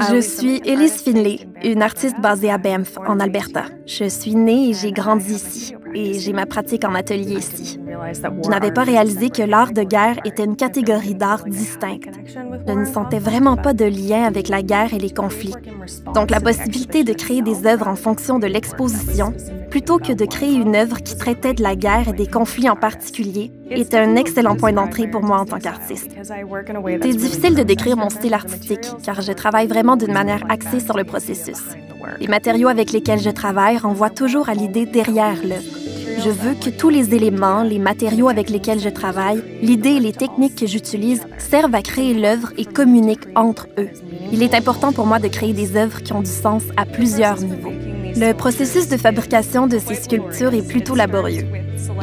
Je suis Elise Finlay, une artiste basée à Banff, en Alberta. Je suis née et j'ai grandi ici, et j'ai ma pratique en atelier ici. Je n'avais pas réalisé que l'art de guerre était une catégorie d'art distincte. Je ne sentais vraiment pas de lien avec la guerre et les conflits. Donc la possibilité de créer des œuvres en fonction de l'exposition, plutôt que de créer une œuvre qui traitait de la guerre et des conflits en particulier, était un excellent point d'entrée pour moi en tant qu'artiste. C'est difficile de décrire mon style artistique, car je travaille vraiment d'une manière axée sur le processus. Les matériaux avec lesquels je travaille renvoient toujours à l'idée derrière l'œuvre. Je veux que tous les éléments, les matériaux avec lesquels je travaille, l'idée et les techniques que j'utilise servent à créer l'œuvre et communiquent entre eux. Il est important pour moi de créer des œuvres qui ont du sens à plusieurs niveaux. Le processus de fabrication de ces sculptures est plutôt laborieux.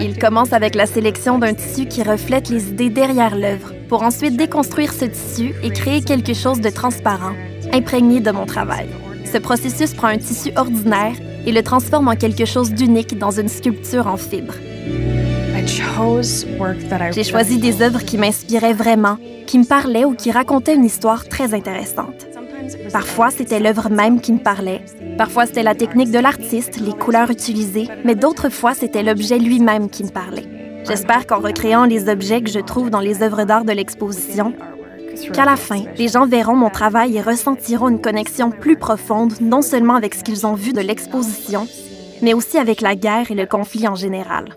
Il commence avec la sélection d'un tissu qui reflète les idées derrière l'œuvre, pour ensuite déconstruire ce tissu et créer quelque chose de transparent, imprégné de mon travail. Ce processus prend un tissu ordinaire et le transforme en quelque chose d'unique dans une sculpture en fibre. J'ai choisi des œuvres qui m'inspiraient vraiment, qui me parlaient ou qui racontaient une histoire très intéressante. Parfois, c'était l'œuvre même qui me parlait. Parfois, c'était la technique de l'artiste, les couleurs utilisées, mais d'autres fois, c'était l'objet lui-même qui me parlait. J'espère qu'en recréant les objets que je trouve dans les œuvres d'art de l'exposition, qu'à la fin, les gens verront mon travail et ressentiront une connexion plus profonde, non seulement avec ce qu'ils ont vu de l'exposition, mais aussi avec la guerre et le conflit en général.